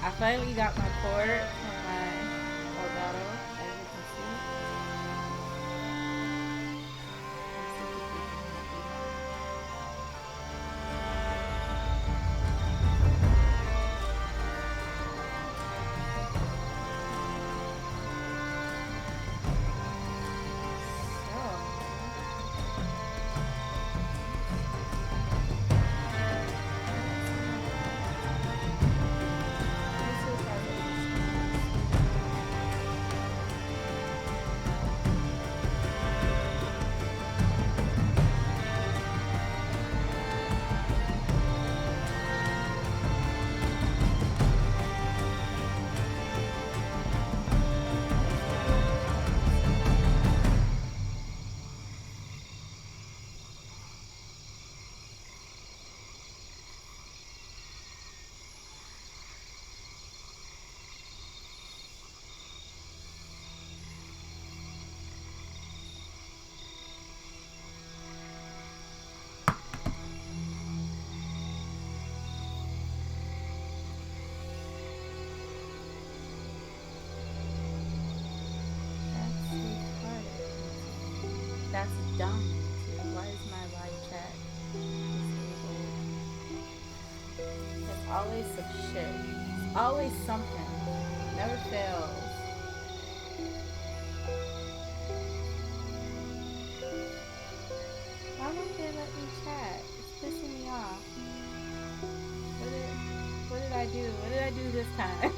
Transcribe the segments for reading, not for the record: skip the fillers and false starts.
I finally got my cord from my Elgato, as you can see. Let's see if you can hear That's dumb, YouTube. Why is my live chat disabled? It's always some shit. It's always something. Never fails. Why won't they let me chat? It's pissing me off. What did I do? What did I do this time?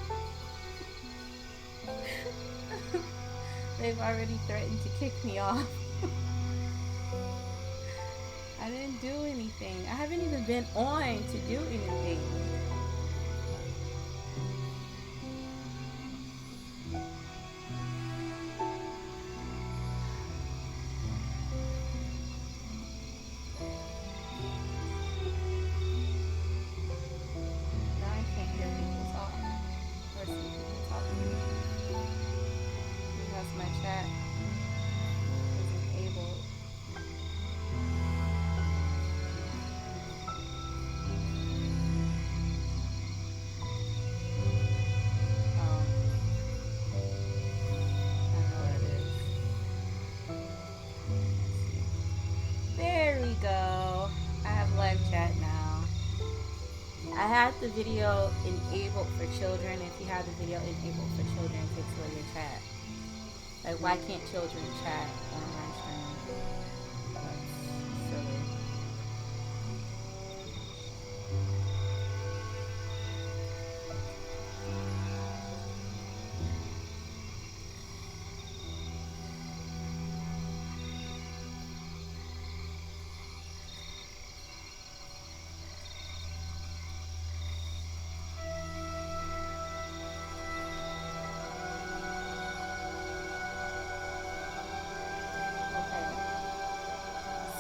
They've already threatened to kick me off. I didn't do anything. I haven't even been on to do anything. Now I can't hear people talk or see people talking. Because my chat isn't able. There we go. I have live chat now. I had the video enabled for children. If you have the video enabled for children, it takes away your chat. Like, why can't children chat on my stream? That's silly.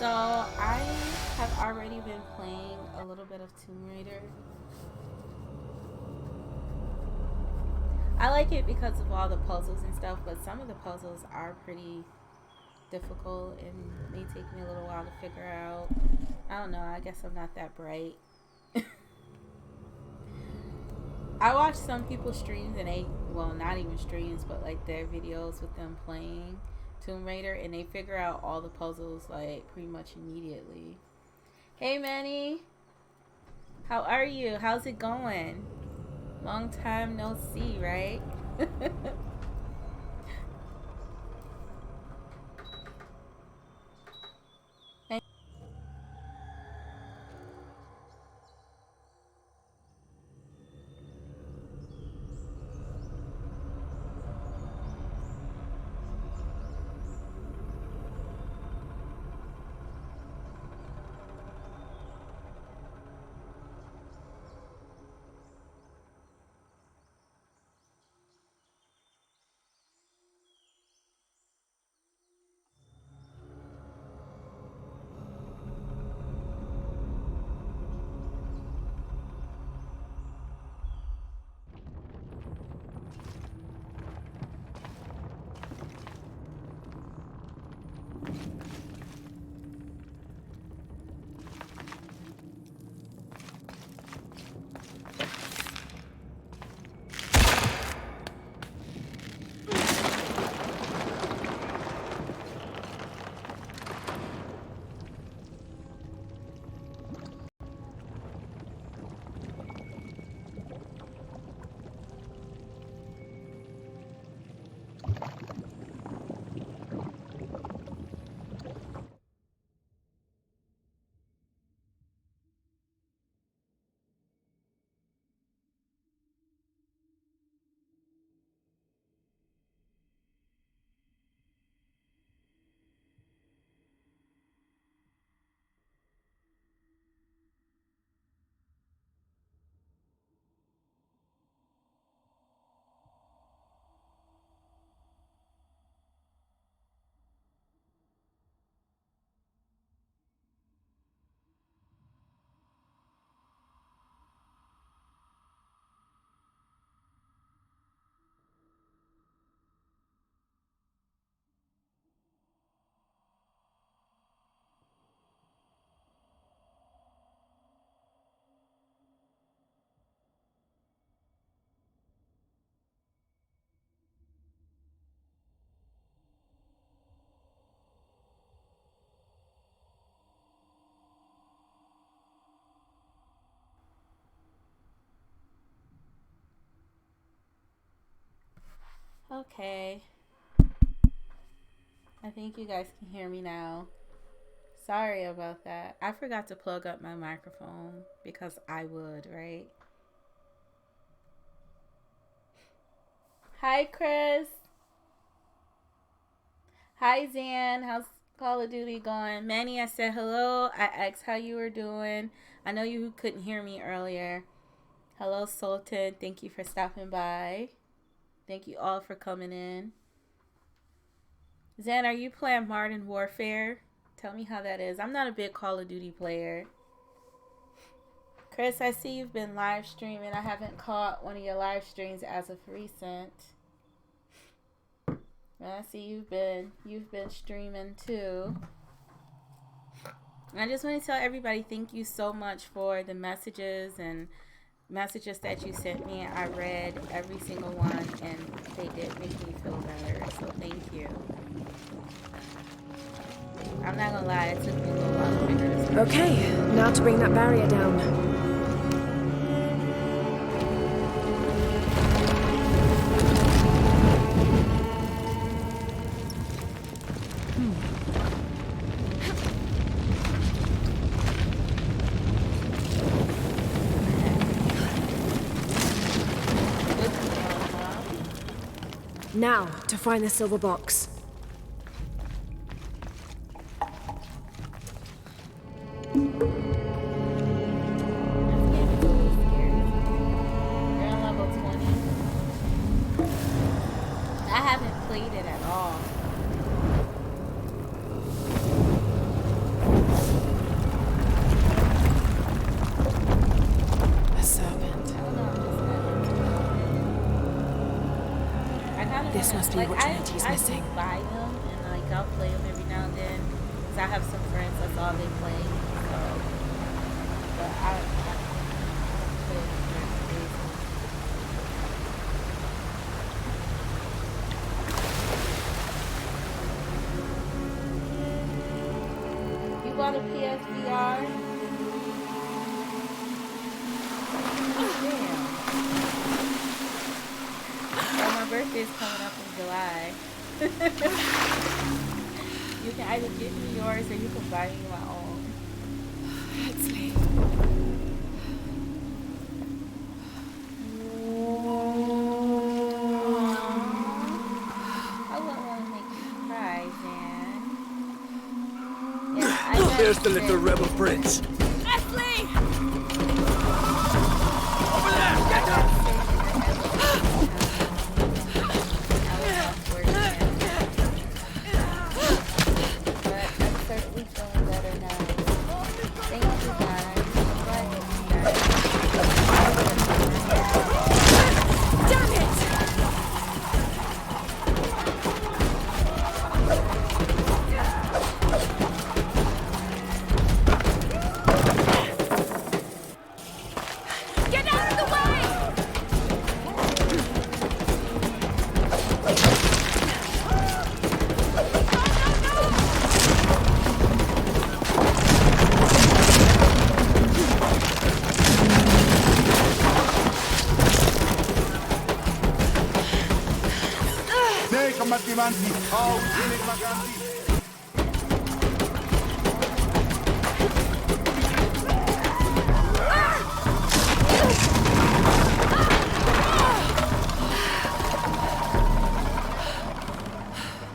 So I have already been playing a little bit of Tomb Raider. I like it because of all the puzzles and stuff, but some of the puzzles are pretty difficult and may take me a little while to figure out. I don't know, I guess I'm not that bright. I watch some people's streams and well, not even streams, but like their videos with them playing Tomb Raider, and they figure out all the puzzles like pretty much immediately. Hey Manny, how are you? How's it going? Long time no see, right? Okay. I think you guys can hear me now. Sorry about that. I forgot to plug up my microphone because I would, right? Hi, Chris. Hi, Zan. How's Call of Duty going? Manny, I said hello. I asked how you were doing. I know you couldn't hear me earlier. Hello, Sultan. Thank you for stopping by. Thank you all for coming in. Zan, are you playing Modern Warfare? Tell me how that is. I'm not a big Call of Duty player. Chris, I see you've been live streaming. I haven't caught one of your live streams as of recent. I see you've been streaming too. I just want to tell everybody thank you so much for the messages that you sent me. I read every single one and they did make me feel better. So thank you. I'm not gonna lie, it took me a little while to figure this out. Okay, now to bring that barrier down. Now, to find the silver box. This must be what Trinity's missing. I buy them and I'll play them every now and then because I have some friends that's all they play. So, but I play them. You bought a PSVR? My birthday's coming up in July. You can either give me yours or you can buy me my own. It's late. I wouldn't want to make you cry, Zan. Yeah, there's the little rebel prince. Ashley! Over there! Get up!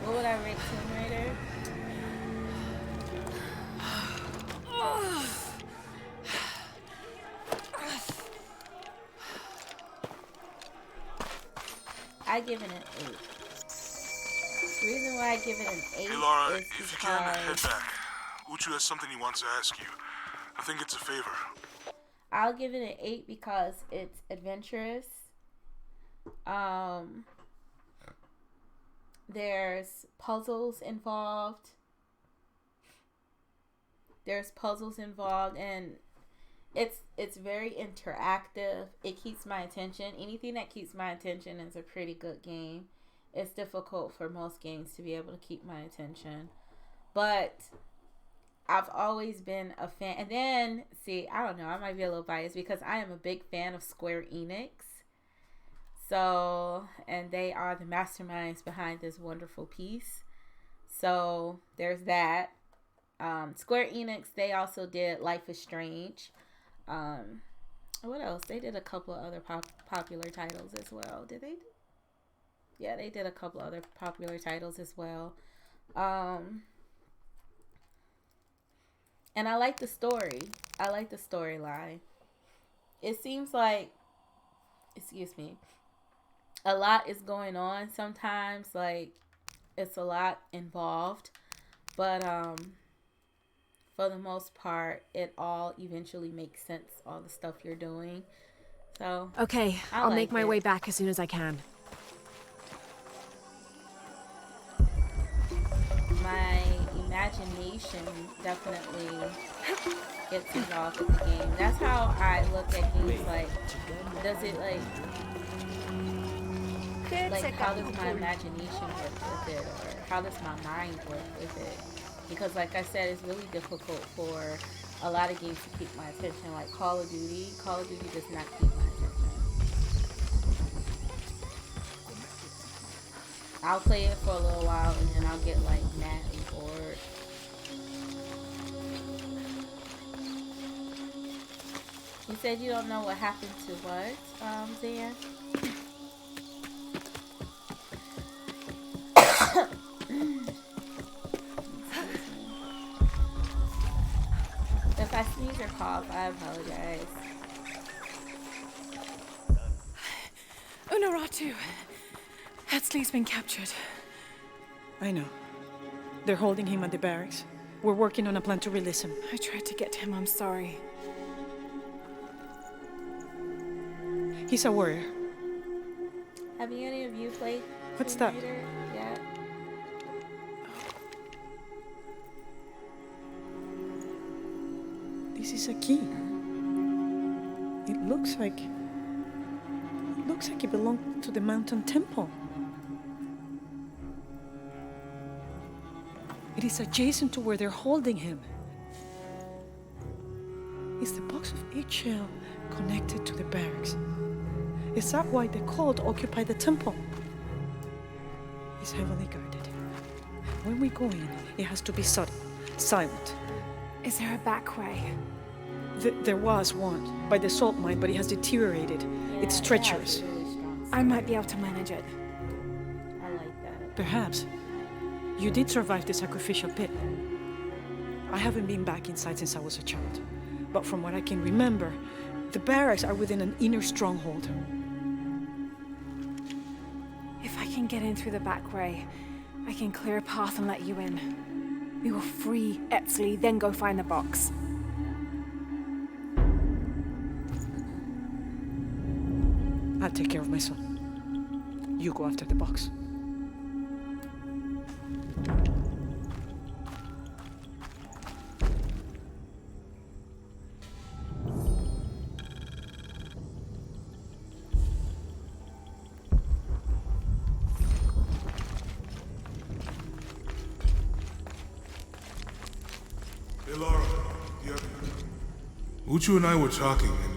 What would I rate Tomb Raider? I give it an 8. The reason why I give it an 8 Hey Laura, is if you because can, head back. Uchu has something he wants to ask you. I think it's a favor. I'll give it an 8 because it's adventurous. There's puzzles involved. And it's very interactive. It keeps my attention. Anything that keeps my attention is a pretty good game. It's difficult for most games to be able to keep my attention. But I've always been a fan. And then, see, I don't know, I might be a little biased because I am a big fan of Square Enix. So, and they are the masterminds behind this wonderful piece. So there's that. Square Enix, they also did Life is Strange. What else? They did a couple of other popular titles as well. Did they? Yeah, they did a couple other popular titles as well. And I like the story. I like the storyline. It seems like, excuse me, a lot is going on sometimes. Like, it's a lot involved. But for the most part, it all eventually makes sense, all the stuff you're doing. So Okay, I'll make my it. way back as soon as I can. My imagination definitely gets involved with the game. That's how I look at games. Like, does it like how does my imagination work with it, or how does my mind work with it? Because like I said, it's really difficult for a lot of games to keep my attention. Like Call of Duty does not keep my attention. I'll play it for a little while and then I'll get like mad and bored. You said you don't know what happened to what, Zan? If I sneeze or cough, I apologize. Unaratu. Eazzzzz's been captured. I know. They're holding him at the barracks. We're working on a plan to release him. I tried to get him, I'm sorry. He's a warrior. Have any of you played What's Tomb that? Raider yet? This is a key. It looks like it belonged to the mountain temple. It is adjacent to where they're holding him. Is the box of HL connected to the barracks? Is that why the cult occupied the temple? It's heavily guarded. When we go in, it has to be subtle, silent. Is there a back way? There was one by the salt mine, but it has deteriorated. It's treacherous. Really strong. I might be able to manage it. I like that. Perhaps. You did survive the sacrificial pit. I haven't been back inside since I was a child. But from what I can remember, the barracks are within an inner stronghold. If I can get in through the back way, I can clear a path and let you in. We will free Eazzzz, then go find the box. I'll take care of my son. You go after the box. Hey, Laura, you have... Outttt and I were talking, and...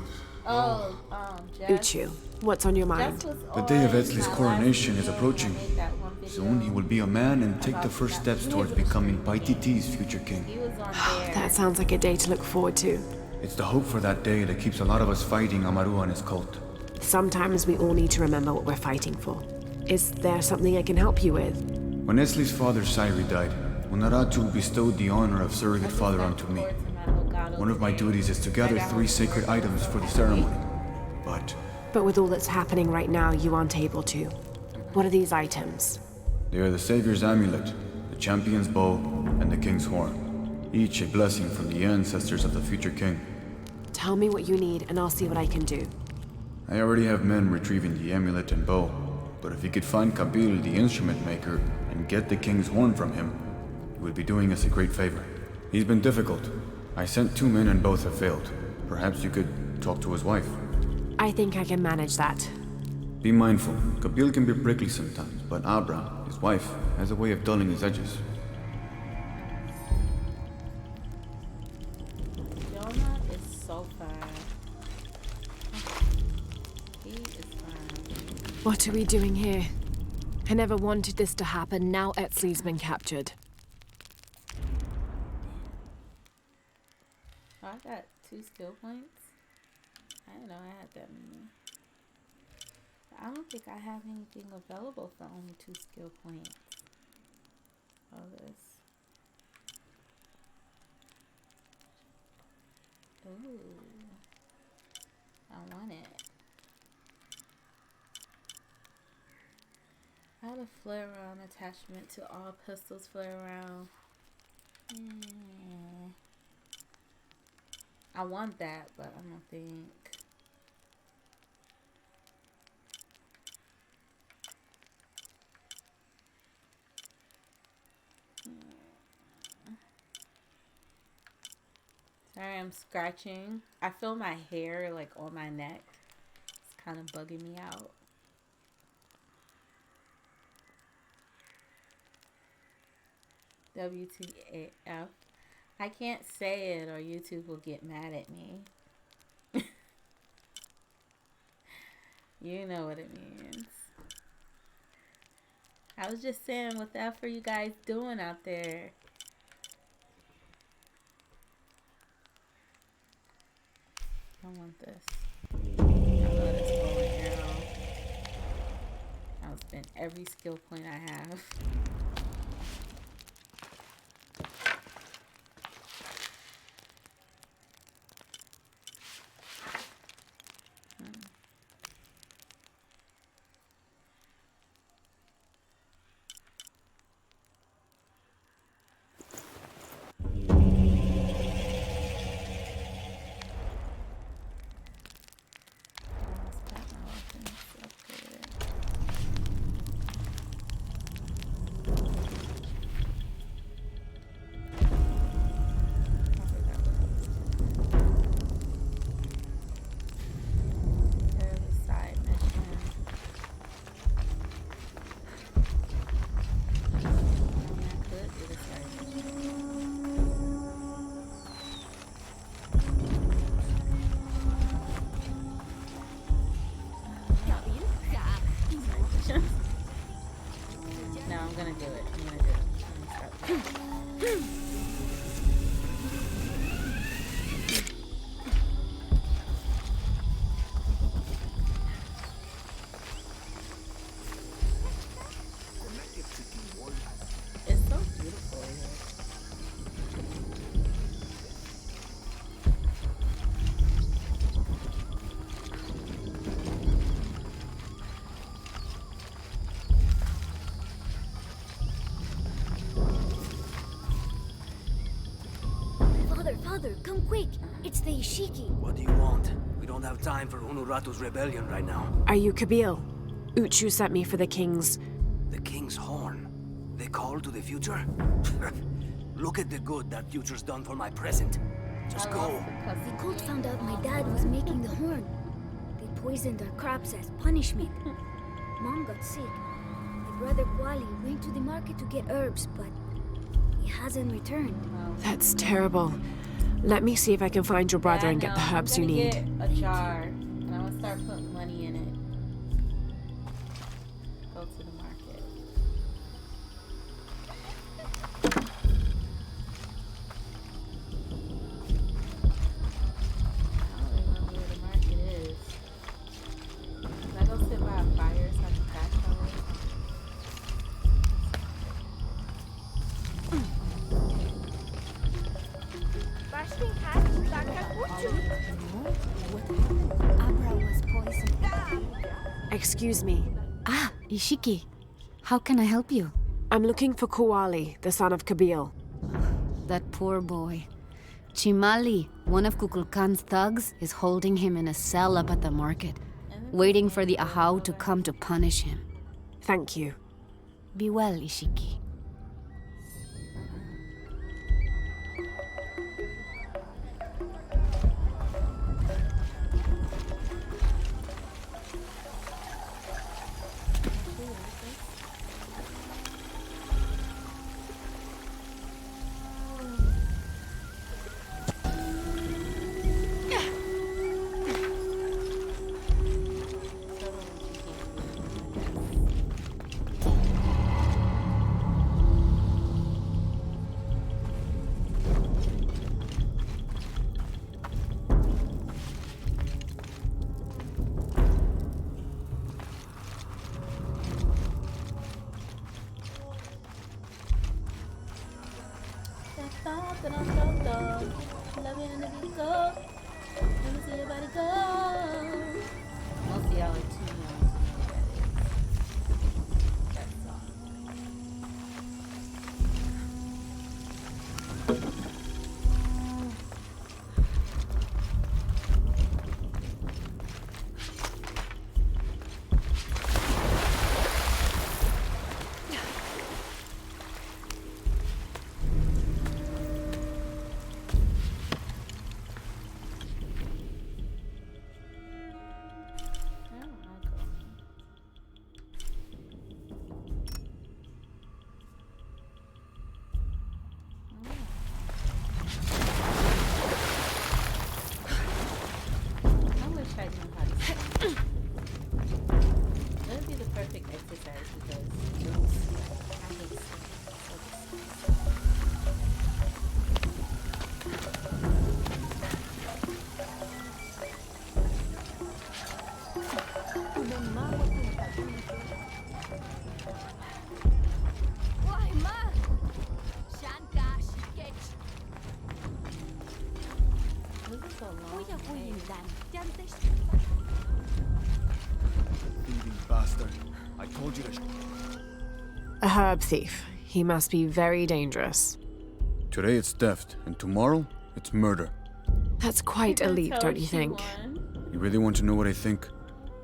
Jess. Outttt, what's on your mind? Jess was The day of on Eazzzz's my coronation last is video. approaching. I made that one video Soon he will be a man and take about the first that. steps towards becoming Paititi's future king. He was on there. That sounds like a day to look forward to. It's the hope for that day that keeps a lot of us fighting Amaru and his cult. Sometimes we all need to remember what we're fighting for. Is there something I can help you with? When Eazzzl's father Sairi died, Unaratu bestowed the honor of surrogate father onto me. One of my duties is to gather 3 sacred items for the ceremony. But with all that's happening right now, you aren't able to. What are these items? They are the Savior's amulet, the champion's bow, and the king's horn. Each a blessing from the ancestors of the future king. Tell me what you need, and I'll see what I can do. I already have men retrieving the amulet and bow, but if you could find Kabil, the instrument maker, and get the king's horn from him, you would be doing us a great favor. He's been difficult. I sent 2 men and both have failed. Perhaps you could talk to his wife. I think I can manage that. Be mindful. Kabil can be prickly sometimes, but Abra, his wife, has a way of dulling his edges. Jonah is so fine. He is fine. What are we doing here? I never wanted this to happen. Now Eazzzzz's been captured. Oh, I got 2 skill points. I didn't know I had that many. I don't think I have anything available for only 2 skill points. All this. Ooh. I want it. I have a flare round attachment to all pistols. Flare round. I want that, but I don't think. Sorry, I'm scratching. I feel my hair like on my neck. It's kind of bugging me out. WTF. I can't say it or YouTube will get mad at me. You know what it means. I was just saying, what the F are you guys doing out there? I want this. I love this bow and arrow. I'll spend every skill point I have. No, I'm gonna do it. I'm gonna do it. I'm gonna start. It's so beautiful here. Father, come quick! It's the Ishiki. What do you want? We don't have time for Unuratu's rebellion right now. Are you Kabil? Uchu sent me for the king's... The king's horn. They call to the future? Look at the good that future's done for my present. Just go. The cult found out my dad was making the horn. They poisoned our crops as punishment. Mom got sick. My brother Kwali went to the market to get herbs, but he hasn't returned. That's terrible. Let me see if I can find your brother and get the herbs you need. I'm gonna get a jar, and I'm gonna start putting money in it. Go to the market. I don't even know where the market is. Can I go sit by a fire so I can catch those? Abra was poisoned. Excuse me. Ah, Ishiki. How can I help you? I'm looking for Kuali, the son of Kabil. That poor boy. Chimali, one of Kukulkan's thugs, is holding him in a cell up at the market, waiting for the Ahau to come to punish him. Thank you. Be well, Ishiki. Love it and if you go. Let me see your body go. Most of y'all are too young to know what that is. That song. Thieving bastard. I told you to... A herb thief. He must be very dangerous. Today it's theft, and tomorrow it's murder. That's quite a leap, don't you think? You really want to know what I think?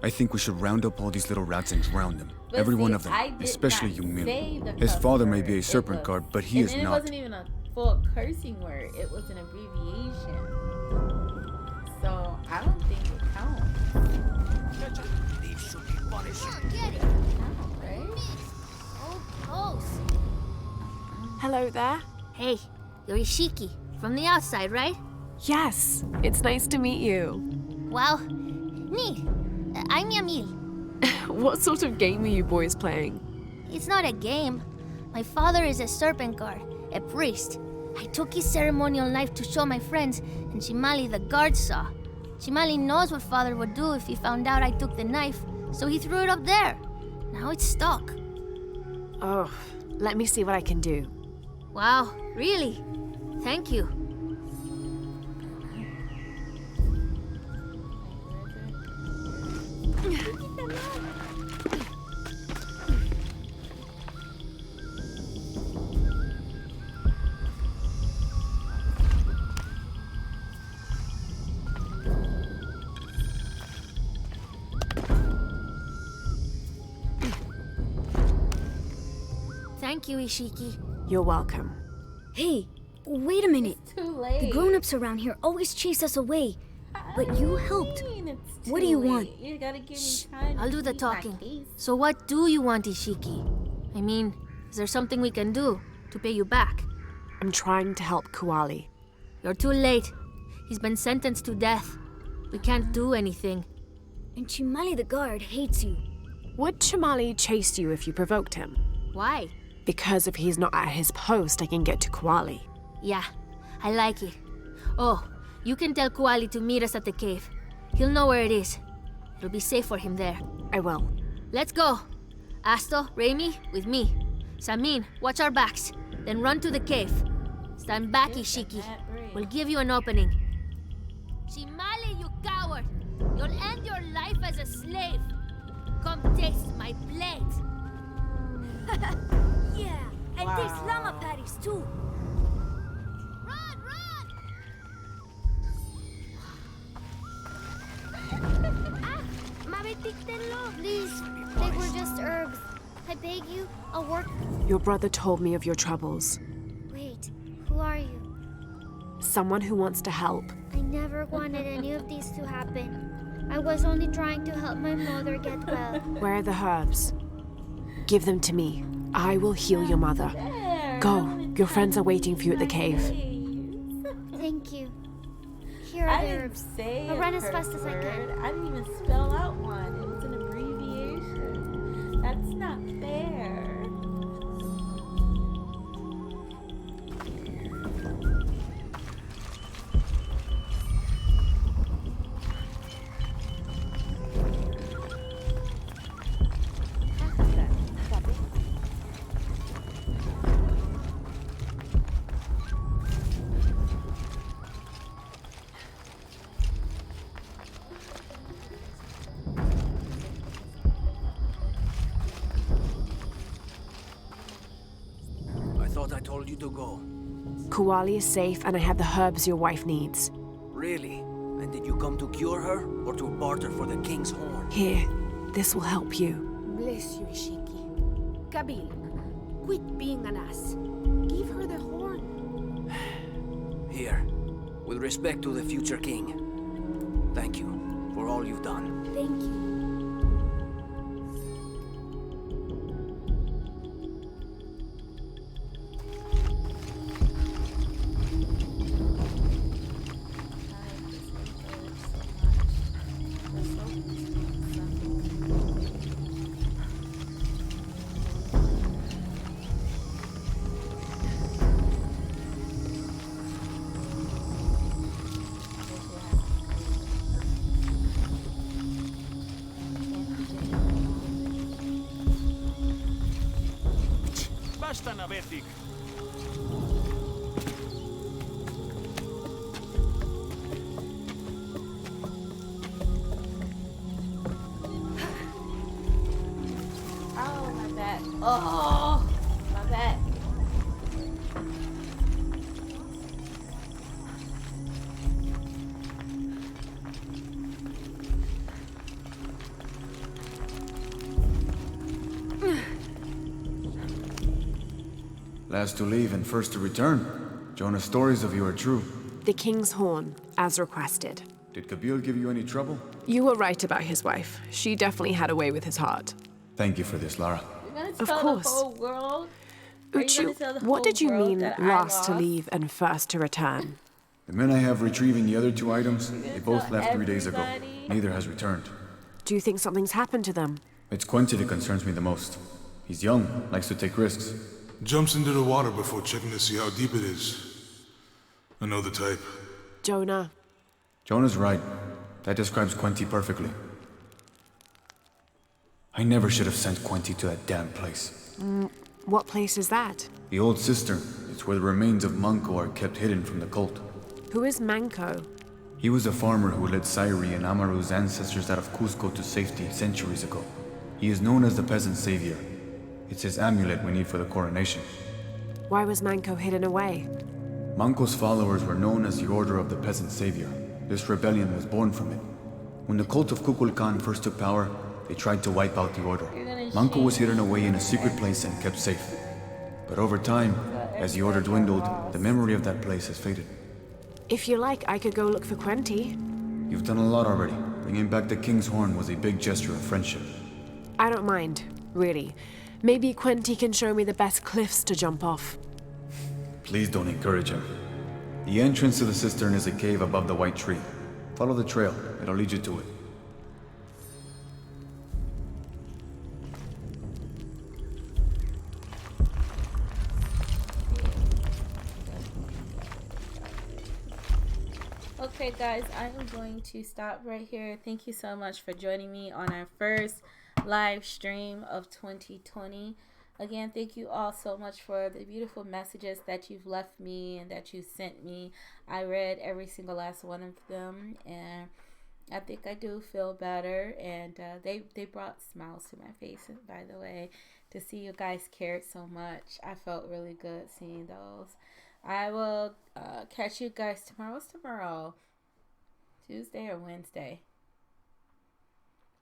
I think we should round up all these little rats and drown them. But Every see, one of them, I did especially not you, say Millie. the His cuss father may word. be a It serpent was- guard, but he is and not. it wasn't even a full cursing word. It was an abbreviation. So I don't think it counts. Thieves should be punished. Get it. Count, right? Oh, close. Hello there. Hey, you're Ishiki. From the outside, right? Yes, it's nice to meet you. Well, neat. I'm Yamil. What sort of game are you boys playing? It's not a game. My father is a serpent guard, a priest. I took his ceremonial knife to show my friends, and Chimali the guard saw. Chimali knows what father would do if he found out I took the knife, so he threw it up there. Now it's stuck. Oh, let me see what I can do. Wow, really? Thank you. Thank you, Ishiki. You're welcome. Hey, wait a minute. Too late. The grown-ups around here always chase us away. But you helped. It's What do too you late. want? You gotta give me time. I'll to do the plead my talking. case. So what do you want, Ishiki? I mean, is there something we can do to pay you back? I'm trying to help Kuali. You're too late. He's been sentenced to death. We can't do anything. And Chimali the guard hates you. Would Chimali chase you if you provoked him? Why? Because if he's not at his post, I can get to Kuali. Yeah, I like it. Oh, you can tell Kuali to meet us at the cave. He'll know where it is. It'll be safe for him there. I will. Let's go. Asto, Raimi, with me. Samin, watch our backs. Then run to the cave. Stand back, Ishiki. We'll give you an opening. Chimali, you coward! You'll end your life as a slave. Come taste my blade. Yeah, and taste llama patties too. Run, run! Please, they were just herbs. I beg you, I'll work. Your brother told me of your troubles. Wait, who are you? Someone who wants to help. I never wanted any of these to happen. I was only trying to help my mother get well. Where are the herbs? Give them to me. I will heal your mother. Go. Your friends are waiting for you at the cave. Thank you. Here are the herbs. I'll run as fast as I can. I didn't even spell out one. It was an abbreviation. That's not fair. told you to go. Kuali is safe and I have the herbs your wife needs. Really? And did you come to cure her, or to barter for the king's horn? Here, this will help you. Bless you, Ishiki. Kabil, quit being an ass. Give her the horn. Here, with respect to the future king. Thank you for all you've done. Thank you. Basta na, Betik. Oh, my back. Oh, my back. Last to leave and first to return. Jonah's stories of you are true. The king's horn, as requested. Did Kabil give you any trouble? You were right about his wife. She definitely had a way with his heart. Thank you for this, Lara. You're gonna Of tell course. the whole world? Are you gonna tell the Uchu, what whole did you world mean that I last to lost? leave and first to return? The men I have retrieving the other 2 items, they both tell left 3 days ago. everybody? Neither has returned. Do you think something's happened to them? It's Quincy that concerns me the most. He's young, likes to take risks. Jumps into the water before checking to see how deep it is. I know the type. Jonah. Jonah's right. That describes Quincy perfectly. I never should have sent Quincy to that damn place. What place is that? The old cistern. It's where the remains of Manco are kept hidden from the cult. Who is Manco? He was a farmer who led Sairi and Amaru's ancestors out of Cusco to safety centuries ago. He is known as the peasant savior. It's his amulet we need for the coronation. Why was Manco hidden away? Manco's followers were known as the Order of the Peasant Savior. This rebellion was born from it. When the cult of Kukulkan first took power, they tried to wipe out the order. Manco was hidden away in a secret place and kept safe. But over time, as the order dwindled, the memory of that place has faded. If you like, I could go look for Quenti. You've done a lot already. Bringing back the King's Horn was a big gesture of friendship. I don't mind, really. Maybe Quenti can show me the best cliffs to jump off. Please don't encourage him. The entrance to the cistern is a cave above the white tree. Follow the trail. It'll lead you to it. Okay, guys, I am going to stop right here. Thank you so much for joining me on our first live stream of 2020. Again, thank you all so much for the beautiful messages that you've left me and that you sent me. I read every single last one of them, and I think I do feel better. And they brought smiles to my face, by the way, to see you guys cared so much. I felt really good seeing those. I will catch you guys tomorrow. What's tomorrow? Tuesday or Wednesday?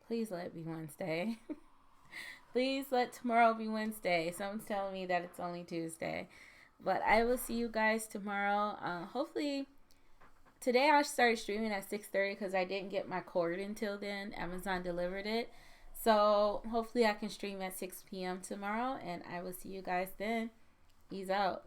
Please let it be Wednesday. Please let tomorrow be Wednesday. Someone's telling me that it's only Tuesday. But I will see you guys tomorrow. Hopefully, today I started streaming at 6:30 because I didn't get my cord until then. Amazon delivered it. So hopefully I can stream at 6 p.m. tomorrow. And I will see you guys then. Ease out.